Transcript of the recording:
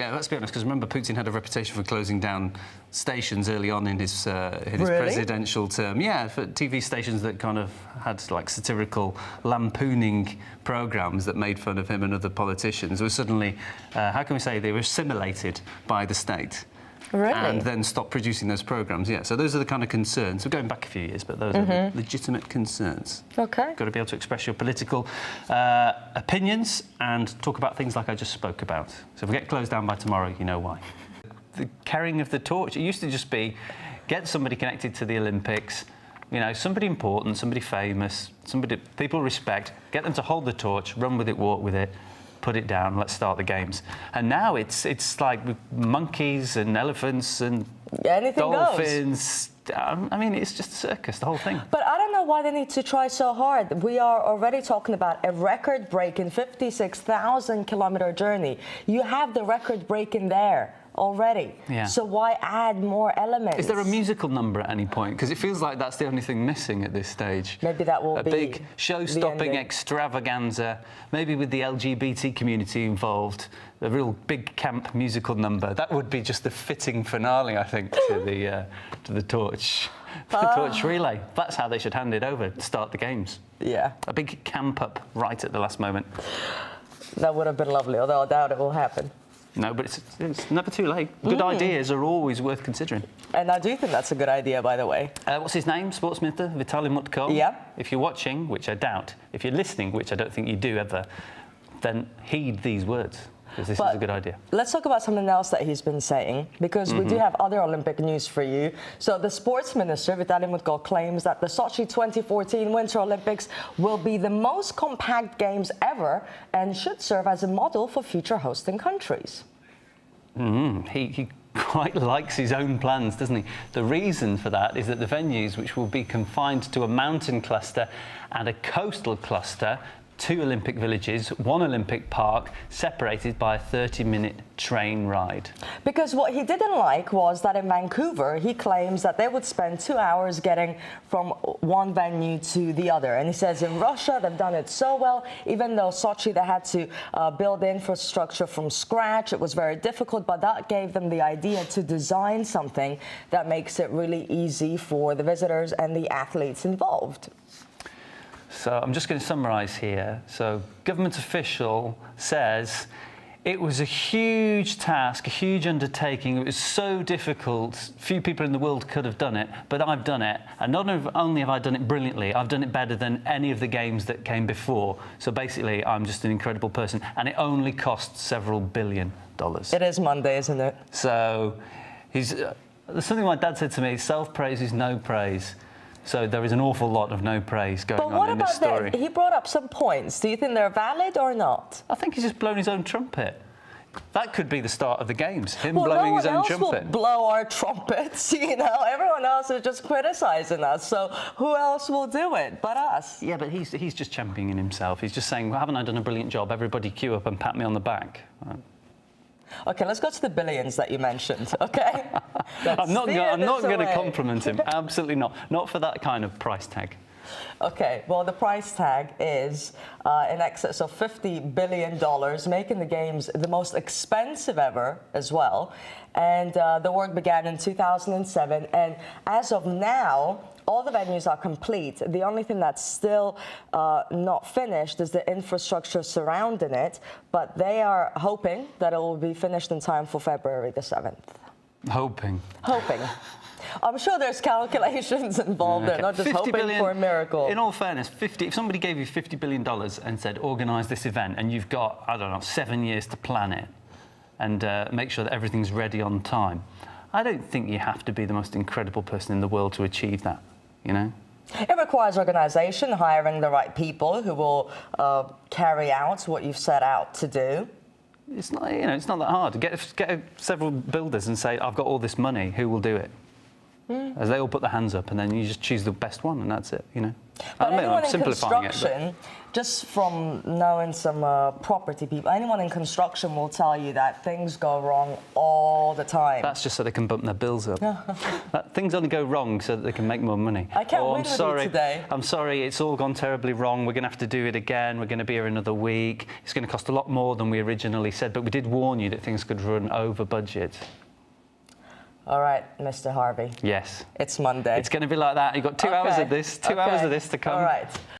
Yeah, let's be honest, because remember, Putin had a reputation for closing down stations early on in his Really? presidential term. Yeah, for TV stations that kind of had like satirical lampooning programmes that made fun of him and other politicians were suddenly, how can we say, they were assimilated by the state. Really? And then stop producing those programmes, yeah. So those are the kind of concerns. We're going back a few years, but those are the legitimate concerns. OK. Got to be able to express your political opinions and talk about things like I just spoke about. So if we get closed down by tomorrow, you know why. The carrying of the torch, it used to just be get somebody connected to the Olympics, you know, somebody important, somebody famous, somebody people respect, get them to hold the torch, run with it, walk with it, put it down, let's start the games. And now it's like monkeys and elephants and dolphins. I mean, it's just a circus, the whole thing. But I don't know why they need to try so hard. We are already talking about a record-breaking 56,000-kilometre journey. You have the record break in there already. Yeah. So why add more elements? Is there a musical number at any point? Because it feels like that's the only thing missing at this stage. Maybe that will be a big show-stopping extravaganza, maybe with the LGBT community involved, a real big camp musical number. That would be just the fitting finale, I think, to the torch. The torch relay. That's how they should hand it over to start the games. Yeah. A big camp up right at the last moment. That would have been lovely, although I doubt it will happen. No, but it's never too late. Good ideas are always worth considering. And I do think that's a good idea, by the way. What's his name? Sports minister, Vitaly Mutko. Yeah. If you're watching, which I doubt, if you're listening, which I don't think you do ever, then heed these words, because this is a good idea. Let's talk about something else that he's been saying, because we do have other Olympic news for you. So the sports minister, Vitaly Mutko, claims that the Sochi 2014 Winter Olympics will be the most compact games ever and should serve as a model for future hosting countries. He quite likes his own plans, doesn't he? The reason for that is that the venues, which will be confined to a mountain cluster and a coastal cluster, 2 Olympic villages, 1 Olympic park, separated by a 30-minute train ride. Because what he didn't like was that in Vancouver, he claims that they would spend 2 hours getting from one venue to the other. And he says in Russia, they've done it so well, even though Sochi, they had to build infrastructure from scratch. It was very difficult, but that gave them the idea to design something that makes it really easy for the visitors and the athletes involved. So I'm just going to summarise here. So government official says it was a huge task, a huge undertaking. It was so difficult. Few people in the world could have done it, but I've done it. And not only have I done it brilliantly, I've done it better than any of the games that came before. So basically, I'm just an incredible person. And it only cost several $1 billion. It is Monday, isn't it? So there's something my dad said to me, self-praise is no praise. So there is an awful lot of no praise going on in this story. But what about that? He brought up some points. Do you think they're valid or not? I think he's just blown his own trumpet. That could be the start of the games, him blowing his own trumpet. No one else will blow our trumpets, you know. Everyone else is just criticising us. So who else will do it but us? Yeah, but he's just championing himself. He's just saying, well, haven't I done a brilliant job? Everybody queue up and pat me on the back. OK, let's go to the billions that you mentioned, OK? I'm not going to compliment him. Absolutely not. Not for that kind of price tag. OK, well, the price tag is in excess of $50 billion, making the Games the most expensive ever as well. And the work began in 2007. And as of now, all the venues are complete. The only thing that's still not finished is the infrastructure surrounding it. But they are hoping that it will be finished in time for February the 7th. Hoping. Hoping. I'm sure there's calculations involved there, not just hoping for a miracle. In all fairness, if somebody gave you $50 billion and said, organise this event, and you've got, I don't know, 7 years to plan it and make sure that everything's ready on time, I don't think you have to be the most incredible person in the world to achieve that, you know? It requires organisation, hiring the right people who will carry out what you've set out to do. It's not, you know, it's not that hard. Get several builders and say, I've got all this money, who will do it? As they all put their hands up, and then you just choose the best one, and that's it, you know. But anyone in simplifying construction, just from knowing some property people, anyone in construction will tell you that things go wrong all the time. That's just so they can bump their bills up. Things only go wrong so that they can make more money. I can't win with you today. I'm sorry, it's all gone terribly wrong. We're going to have to do it again. We're going to be here another week. It's going to cost a lot more than we originally said, but we did warn you that things could run over budget. All right, Mr. Harvey. Yes. It's Monday. It's going to be like that. You've got 2 hours of this, 2 hours of this to come. All right.